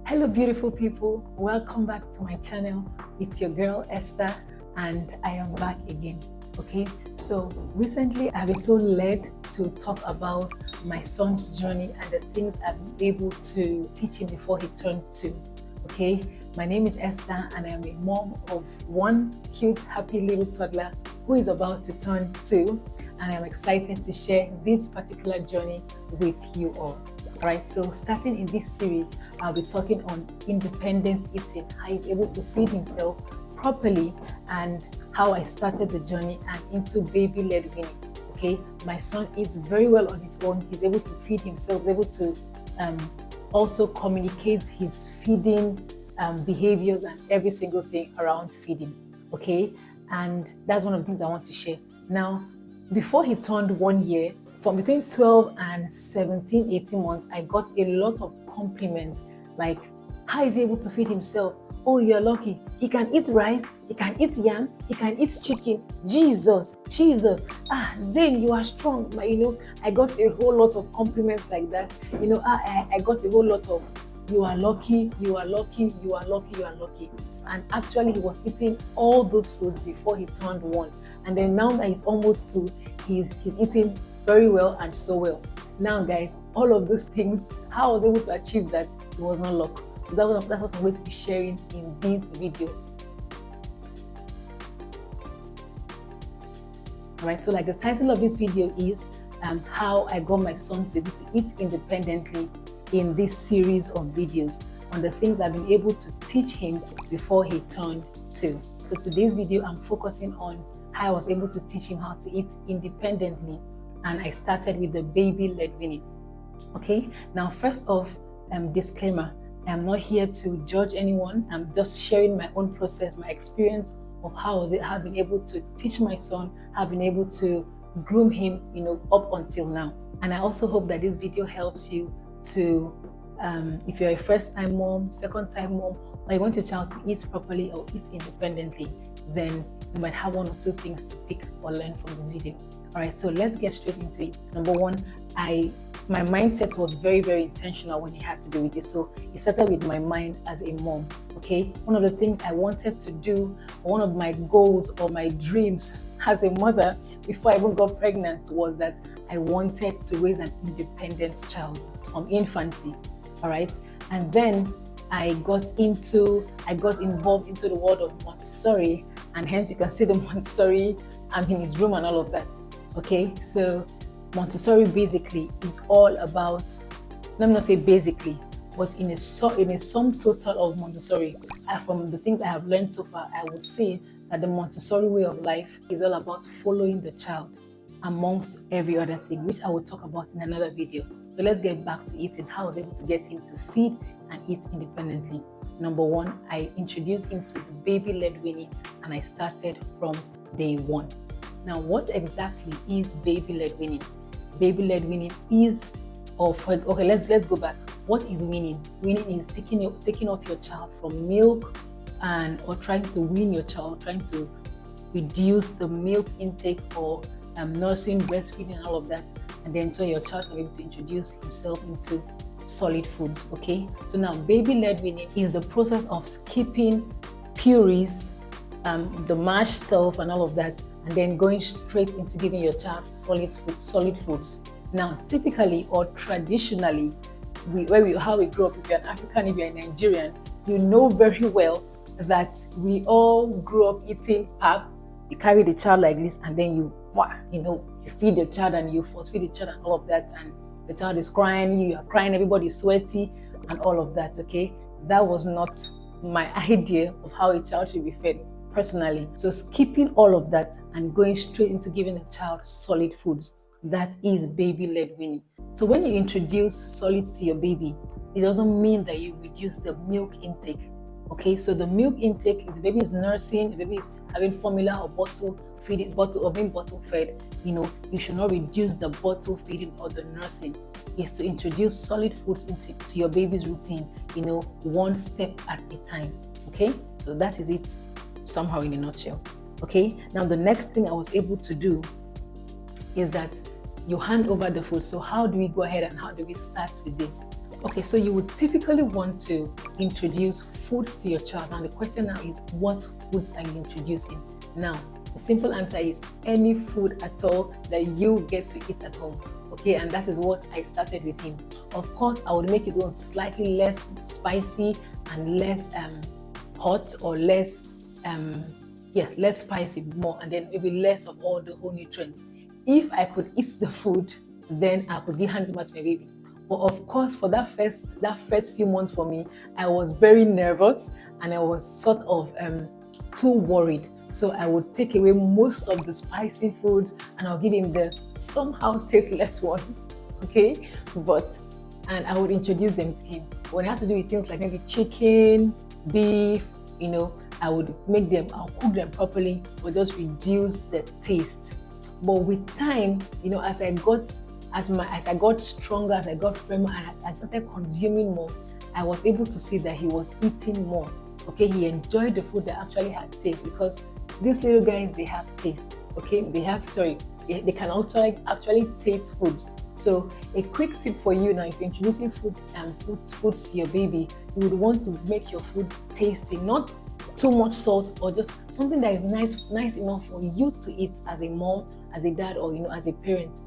Hello beautiful people, welcome back to my channel. It's your girl Esther and I am back again. Okay, so recently I've been so led to talk about my son's journey and the things I've been able to teach him before he turned 2. Okay, my name is Esther and I am a mom of one cute happy little toddler who is about to turn 2, and I'm excited to share this particular journey with you all. Alright, so starting in this series, I'll be talking on independent eating, how he's able to feed himself properly, and how I started the journey and into baby-led weaning. Okay, my son eats very well on his own. He's able to feed himself, able to also communicate his feeding behaviors and every single thing around feeding. Okay, and that's one of the things I want to share. Now, before he turned 1 year, from between 12 and 17, 18 months, I got a lot of compliments like, how is he able to feed himself? Oh, you're lucky. He can eat rice, he can eat yam, he can eat chicken. Jesus. Zane, you are strong. I got a whole lot of compliments like that. I got a whole lot of, you are lucky, you are lucky, you are lucky, you are lucky. And actually, he was eating all those foods before he turned 1. And then now that he's almost 2, he's eating very well and so well. Now guys, all of those things, how I was able to achieve that, it was not luck. So that's what I'm going to be sharing in this video. Alright, so like the title of this video is how I got my son to be able to eat independently in this series of videos on the things I've been able to teach him before he turned 2. So today's video, I'm focusing on how I was able to teach him how to eat independently, and I started with the baby-led weaning. Okay, now first off, disclaimer, I'm not here to judge anyone. I'm just sharing my own process, my experience of how I've been able to teach my son, have been able to groom him, up until now. And I also hope that this video helps you to, if you're a first-time mom, second-time mom, or you want your child to eat properly or eat independently, then you might have 1 or 2 things to pick or learn from this video. All right, so let's get straight into it. Number 1, my mindset was very, very intentional when it had to do with this. So it started with my mind as a mom. Okay, one of the things I wanted to do, one of my goals or my dreams as a mother before I even got pregnant, was that I wanted to raise an independent child from infancy. All right, and then I got involved into the world of Montessori, and hence you can see the Montessori, I'm in his room and all of that. Okay, so Montessori basically is all about, let me not say basically, but in a sum total of Montessori, from the things I have learned so far, I would say that the Montessori way of life is all about following the child amongst every other thing, which I will talk about in another video. So let's get back to eating, how I was able to get him to feed and eat independently. Number 1, I introduced him to the baby-led weaning, and I started from day 1. Now, what exactly is baby-led weaning? Baby-led weaning is, okay, let's go back. What is weaning? Weaning is taking off your child from milk or trying to wean your child, trying to reduce the milk intake or nursing, breastfeeding, and all of that, and then so your child can be able to introduce himself into solid foods. Okay, so now baby-led weaning is the process of skipping purees, the mashed stuff and all of that, and then going straight into giving your child solid foods. Now, typically or traditionally, how we grew up, if you're an African, if you're a Nigerian, you know very well that we all grew up eating pap. You carry the child like this, and then you feed the child and you force feed the child and all of that, and the child is crying, you are crying, everybody's sweaty and all of that. Okay, that was not my idea of how a child should be fed personally. So skipping all of that and going straight into giving the child solid foods, that is baby-led weaning. So when you introduce solids to your baby, it doesn't mean that you reduce the milk intake. Okay, so the milk intake, if the baby is nursing, the baby is having formula or being bottle fed, you should not reduce the bottle feeding or the nursing. Is to introduce solid foods into your baby's routine, 1 step at a time. Okay, so that is it somehow in a nutshell. Okay, now the next thing I was able to do is that you hand over the food. So how do we go ahead and how do we start with this? Okay, so you would typically want to introduce foods to your child. And the question now is, what foods are you introducing? Now, the simple answer is any food at all that you get to eat at home. Okay, and that is what I started with him. Of course, I would make his own slightly less spicy and less hot, or less less spicy, more, and then maybe less of all the whole nutrients. If I could eat the food, then I could give hand to my baby. But of course, for that first few months for me, I was very nervous and I was sort of too worried. So I would take away most of the spicy foods and I'll give him the somehow tasteless ones. Okay, and I would introduce them to him. When I have to do with things like maybe chicken, beef, I would I'll cook them properly, but just reduce the taste. But with time, as I got stronger, as I got firmer, and I started consuming more, I was able to see that he was eating more. Okay, he enjoyed the food that actually had taste, because these little guys, they have taste. Okay, they can also actually taste foods. So a quick tip for you now, if you're introducing foods to your baby, you would want to make your food tasty, not too much salt, or just something that is nice enough for you to eat as a mom, as a dad, or as a parent.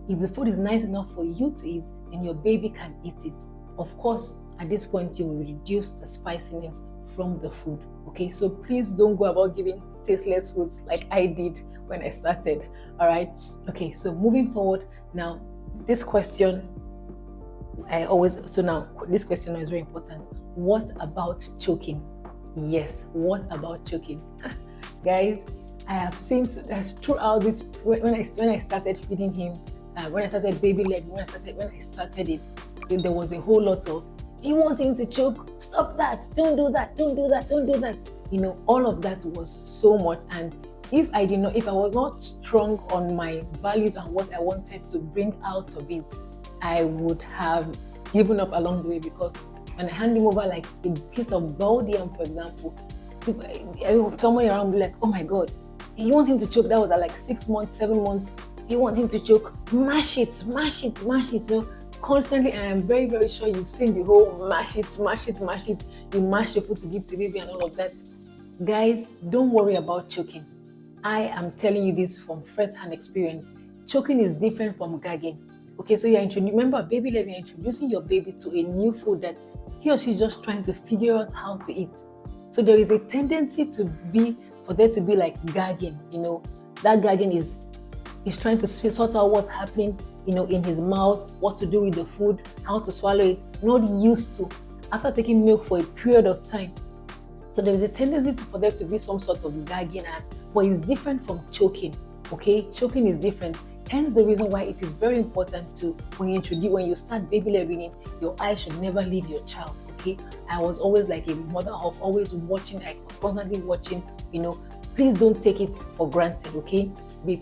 If the food is nice enough for you to eat, then your baby can eat it. Of course, at this point, you will reduce the spiciness from the food. Okay, so please don't go about giving tasteless foods like I did when I started. All right. Okay, so moving forward now, this question this question is very important. What about choking? Yes, what about choking? Guys, I have seen throughout this, when I started feeding him, when I started baby led, when I started it, there was a whole lot of, do you want him to choke? Stop that, don't do that, don't do that, don't do that. All of that was so much. And if I was not strong on my values and what I wanted to bring out of it, I would have given up along the way, because when I hand him over like a piece of boiled yam, for example, someone around be like, oh my God, you want him to choke? That was at like 6 months, 7 months. You want him to choke? Mash it, mash it, mash it. So constantly, and I'm very, very sure you've seen the whole mash it, mash it, mash it. You mash your food to give to baby and all of that. Guys, don't worry about choking. I am telling you this from first-hand experience. Choking is different from gagging. Okay, so remember, baby led, you're introducing your baby to a new food that he or she is just trying to figure out how to eat. So there is a tendency for there to be like gagging. That gagging is trying to sort out what's happening, in his mouth, what to do with the food, how to swallow it. Not used to after taking milk for a period of time. So there is a tendency for there to be some sort of gagging, but it's different from choking. Okay, choking is different. Hence the reason why it is very important to, when you start baby-led weaning, your eyes should never leave your child. Okay, I was always like a mother hawk, always watching. I was constantly watching. Please don't take it for granted. Okay, be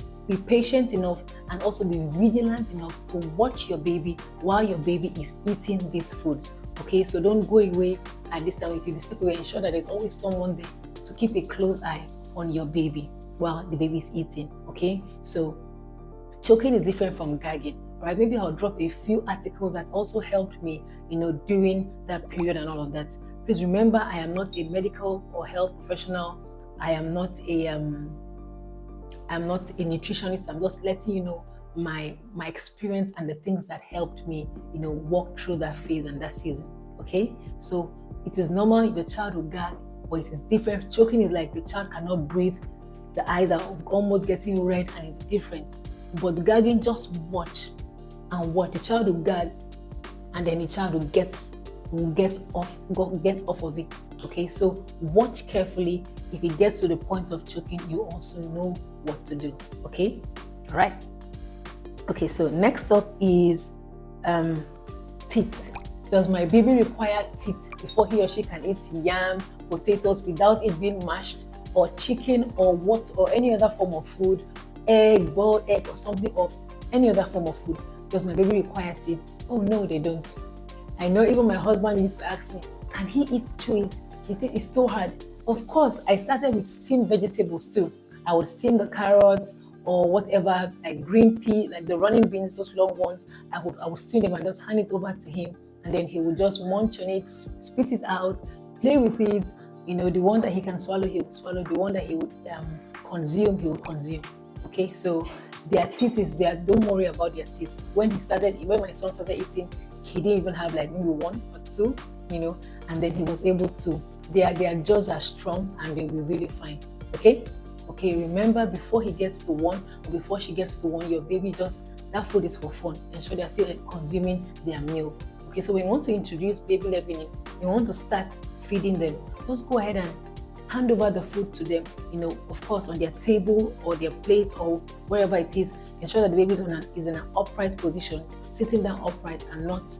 patient enough and also be vigilant enough to watch your baby while your baby is eating these foods. Okay, so don't go away at this time. If you step away, ensure that there's always someone there to keep a close eye on your baby while the baby is eating. Okay, so choking is different from gagging. Right? Maybe I'll drop a few articles that also helped me, during that period and all of that. Please remember, I am not a medical or health professional. I'm not a nutritionist. I'm just letting you know my experience and the things that helped me, walk through that phase and that season. Okay, so it is normal the child will gag, but it is different. Choking is like the child cannot breathe, the eyes are almost getting red, and it's different. But gagging, just watch and watch. The child will gag, and then the child will get off of it. Okay, so watch carefully. If it gets to the point of choking, you also know what to do. Okay, all right. Okay, so next up is teeth. Does my baby require teeth before he or she can eat yam, potatoes without it being mashed, or chicken, or any other form of food, boiled egg or something, or any other form of food? Does my baby require teeth? Oh no, they don't. I know even my husband used to ask me, can he eat through it? It's too hard. Of course, I started with steamed vegetables too. I would steam the carrots or whatever, like green pea, like the running beans, those long ones. I would steam them and just hand it over to him. and then he will just munch on it, spit it out, play with it. The one that he can swallow, he will swallow. The one that he would consume, he will consume. Okay, so their teeth is there. Don't worry about their teeth. When my son started eating, he didn't even have like maybe one or two, and then he was able to. Their jaws are strong and they'll be really fine. Okay, remember, before he gets to one or before she gets to one, your baby that food is for fun. Ensure they're still consuming their meal. Okay, so when you want to introduce baby-led weaning, you want to start feeding them, just go ahead and hand over the food to them, of course, on their table or their plate or wherever it is. Ensure that the baby is in an upright position, sitting down upright and not,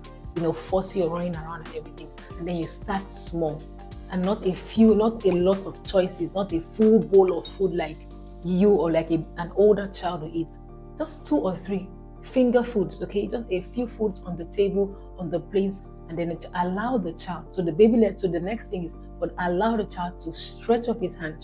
fussy or running around and everything. And then you start small and not a lot of choices, not a full bowl of food like you or like an older child will eat. Just 2 or 3 finger foods, okay? Just a few foods on the table, on the plates, and then allow the child. So the next thing is, but allow the child to stretch out his hand,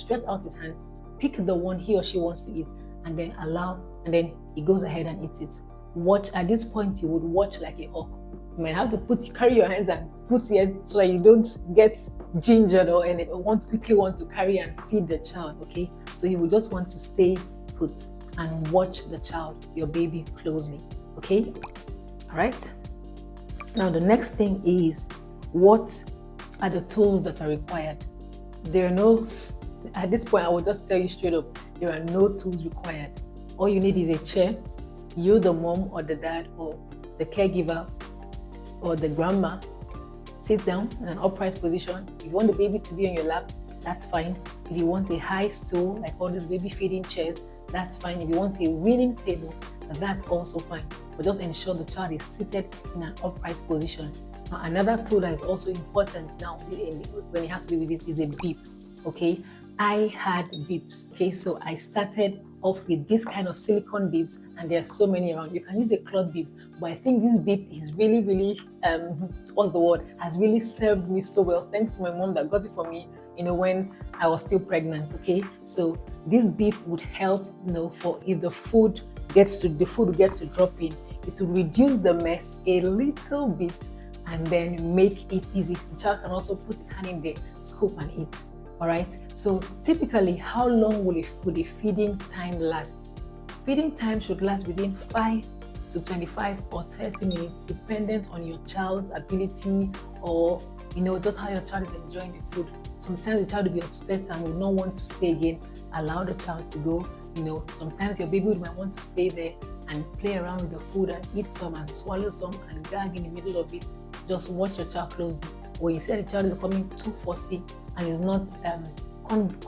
pick the one he or she wants to eat, and then he goes ahead and eats it. Watch, at this point, you would watch like a hawk. You might have to carry your hands and put it so that you don't get gingered or quickly want to carry and feed the child, okay? So you will just want to stay put and watch the child, your baby, closely, okay? All right? Now, the next thing is, what are the tools that are required? At this point, I will just tell you straight up, there are no tools required. All you need is a chair. You, the mom or the dad or the caregiver or the grandma, sit down in an upright position. If you want the baby to be on your lap, that's fine. If you want a high stool, like all these baby feeding chairs, that's fine. If you want a weaning table, that's also fine. But just ensure the child is seated in an upright position. Now, another tool that is also important now when it has to do with this is a beep. Okay, I had beeps. Okay, so I started off with this kind of silicone beeps, and there are so many around. You can use a cloth beep, but I think this beep is really, really has really served me so well. Thanks to my mom that got it for me, when I was still pregnant. Okay, so this beep would help, for if the food will get to drop in, it will reduce the mess a little bit and then make it easy. The child can also put his hand in the scoop and eat. All right, so typically, how long would a feeding time last? Feeding time should last within 5 to 25 or 30 minutes, dependent on your child's ability or, just how your child is enjoying the food. Sometimes the child will be upset and will not want to stay again. Allow the child to go. Sometimes your baby might want to stay there and play around with the food and eat some and swallow some and gag in the middle of it. Just watch your child closely. When you see the child is becoming too fussy and is not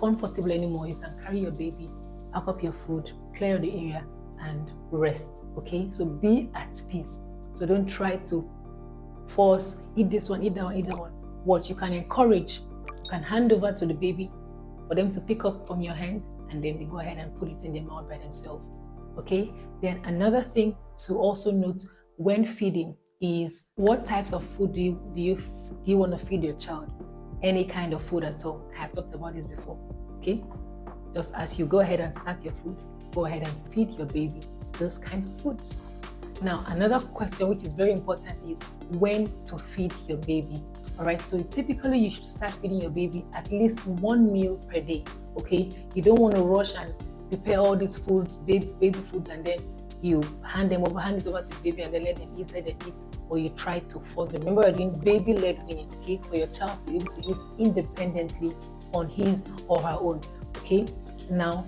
comfortable anymore, you can carry your baby, pack up your food, clear the area, and rest. Okay, so be at peace. So don't try to force, eat this one, eat that one, eat that one. What you can encourage, you can hand over to the baby for them to pick up from your hand, and then they go ahead and put it in their mouth by themselves. Okay, then another thing to also note when feeding is what types of food do you want to feed your child? Any kind of food at all. I have talked about this before. Okay, just as you go ahead and start your food, go ahead and feed your baby those kinds of foods. Now, another question which is very important is when to feed your baby. All right, so typically you should start feeding your baby at least 1 meal per day. Okay, you don't want to rush and prepare all these foods, baby foods, and then you hand it over to the baby and then let them eat, or you try to force them. Remember, you're doing baby-led weaning, okay, for your child to be able to eat independently on his or her own. Okay, now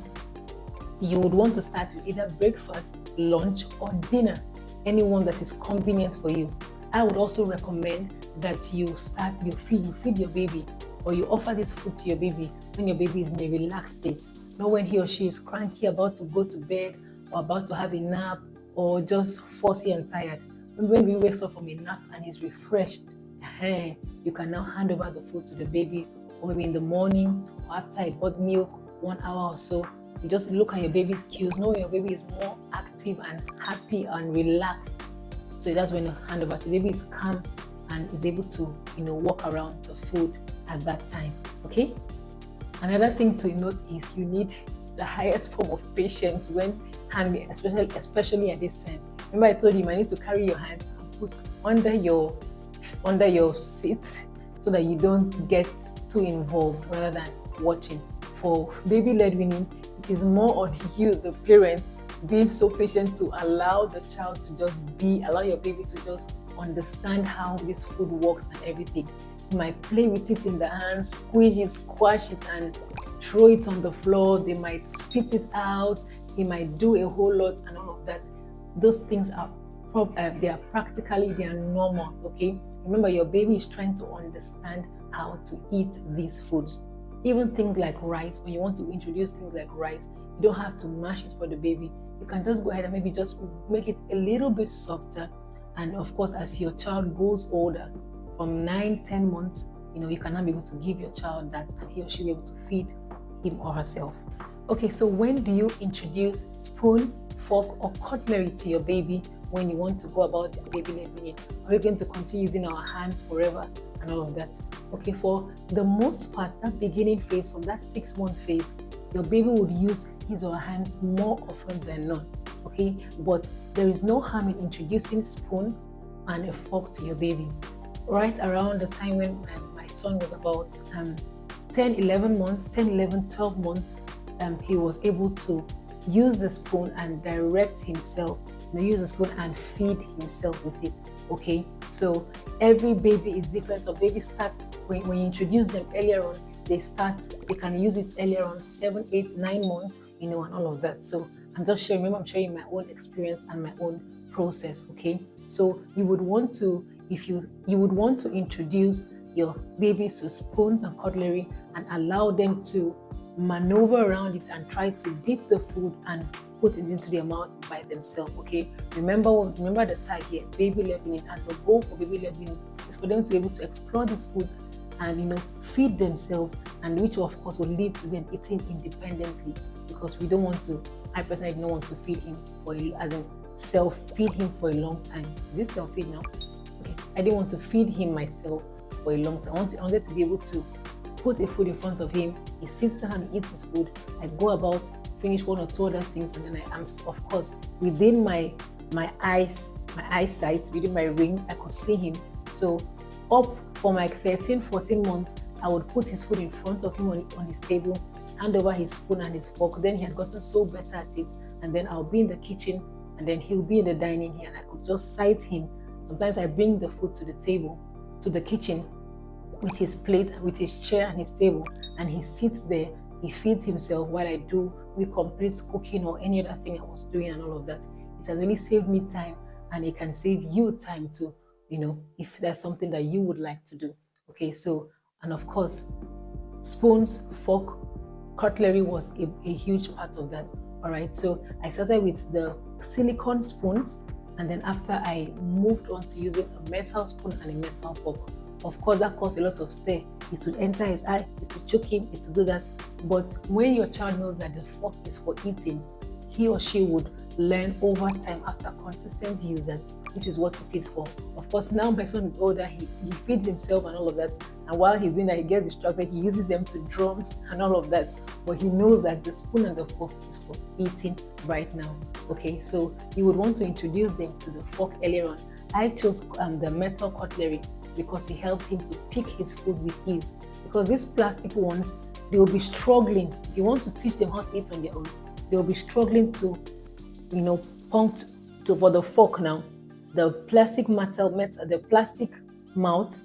you would want to start with either breakfast, lunch, or dinner, anyone that is convenient for you. I would also recommend that you feed your baby, or you offer this food to your baby when your baby is in a relaxed state, not when he or she is cranky, about to go to bed, or about to have a nap, or just fussy and tired. When we wakes up from a nap and is refreshed, you can now hand over the food to the baby, or maybe in the morning or after a bought milk, 1 hour or so. You just look at your baby's cues, know your baby is more active and happy and relaxed. So that's when you hand over. So the baby is calm and is able to, walk around the food at that time. Okay. Another thing to note is you need the highest form of patience when handling, especially at this time. Remember, I told you might need to carry your hands and put under your under your seat so that you don't get too involved rather than watching. For baby-led weaning, it is more on you, the parent, being so patient to allow the child to just be, allow your baby to just understand how this food works and everything. You might play with it in the hand, squeeze it, squash it, and throw it on the floor. They might spit it out. He might do a whole lot and all of that. Those things are they are normal. Okay, remember, your baby is trying to understand how to eat these foods. Even things like rice, when you want to introduce things like rice, you don't have to mash it for the baby. You can just go ahead and maybe just make it a little bit softer. And of course, as your child grows older, from 9-10 months, you can now be able to give your child that, and he or she will be able to feed him or herself. Okay, so when do you introduce spoon, fork, or cutlery to your baby when you want to go about this baby-led weaning? Are we going to continue using our hands forever and all of that? Okay, for the most part, that beginning phase, from that 6-month phase, your baby would use his or her hands more often than not. Okay, but there is no harm in introducing spoon and a fork to your baby. Right around the time when my son was about 10, 11 months, 10, 11, 12 months, he was able to use the spoon and direct himself, use the spoon and feed himself with it. Okay, so every baby is different. So babies start, when you introduce them earlier on, they can use it earlier on, 7, 8, 9 months, and all of that. So I'm just sharing, remember, I'm sharing my own experience and my own process. Okay, so you would want to, if you would want to introduce your baby to spoons and cutlery and allow them to maneuver around it and try to dip the food and put it into their mouth by themselves. Okay, remember the tag here, baby-led weaning, and the goal for baby-led weaning is for them to be able to explore these foods and feed themselves, and which of course will lead to them eating independently, because we don't want to, I personally don't want to feed him self-feed him for a long time. Is this self-feed now? Okay, I didn't want to feed him myself for a long time. I wanted to be able to put a food in front of him. He sits down and eats his food. I go about, finish 1 or 2 other things, and then I am, of course, within my eyesight, within my ring, I could see him. So up from like 13, 14 months, I would put his food in front of him on his table, hand over his spoon and his fork. Then he had gotten so better at it, and then I'll be in the kitchen, and then he'll be in the dining here, and I could just sight him. Sometimes I bring the food to the table, to the kitchen, with his plate, with his chair and his table, and he sits there. He feeds himself while I do complete cooking or any other thing I was doing and all of that. It has really saved me time, and it can save you time too, if there's something that you would like to do. Okay, so, and of course, spoons, fork, cutlery was a huge part of that. All right, so I started with the silicone spoons, and then after I moved on to using a metal spoon and a metal fork. Of course, that caused a lot of stir. It would enter his eye, it would choke him, it would do that. But when your child knows that the fork is for eating, he or she would learn over time, after consistent use, that this is what it is for. Of course, now my son is older, he feeds himself and all of that. And while he's doing that, he gets distracted, he uses them to drum and all of that. But he knows that the spoon and the fork is for eating right now. Okay, so you would want to introduce them to the fork earlier on. I chose the metal cutlery because it helps him to pick his food with ease. Because these plastic ones, they will be struggling. If you want to teach them how to eat on their own, they will be struggling to, punct for the fork now. The plastic the plastic mouths,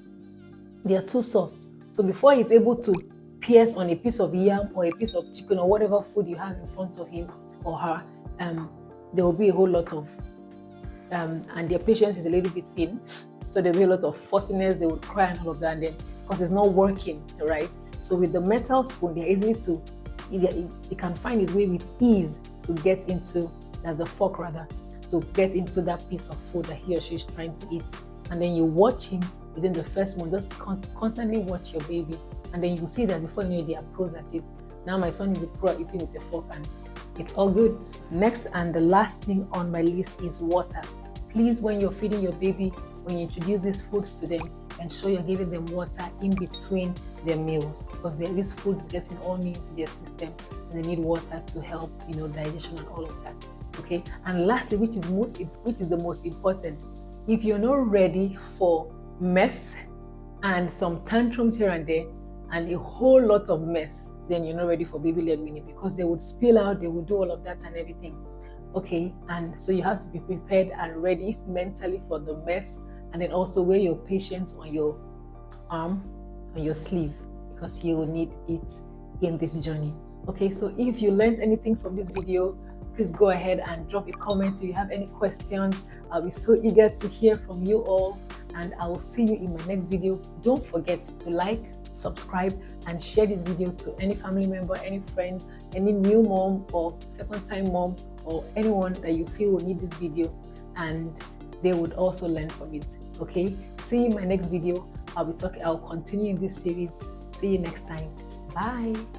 they are too soft. So before he's able to pierce on a piece of yam or a piece of chicken or whatever food you have in front of him or her, there will be a whole lot of, and their patience is a little bit thin. So there'll be a lot of fussiness, they would cry and all of that, and then because it's not working, right? So with the metal spoon, they're easily to, he can find his way with ease to get into, that's the fork rather, to get into that piece of food that he or she is trying to eat. And then you watch him within the first month, just constantly watch your baby, and then you will see that before you know it, they are pros at it. Now my son is a pro at eating with a fork, and it's all good. Next and the last thing on my list is water. Please, when you're feeding your baby, when you introduce these foods to them, ensure you're giving them water in between their meals, because these foods getting all into their system, and they need water to help, digestion and all of that. Okay, and lastly, which is the most important, if you're not ready for mess and some tantrums here and there and a whole lot of mess, then you're not ready for baby-led weaning, because they would spill out, they would do all of that and everything. Okay, and so you have to be prepared and ready mentally for the mess, and then also wear your patience on your arm, on your sleeve, because you will need it in this journey. Okay, so if you learned anything from this video, please go ahead and drop a comment. If you have any questions, I'll be so eager to hear from you all, and I will see you in my next video. Don't forget to like, subscribe, and share this video to any family member, any friend, any new mom or second-time mom, or anyone that you feel will need this video and they would also learn from it. Okay, see you in my next video. I'll continue in this series. See you next time. Bye.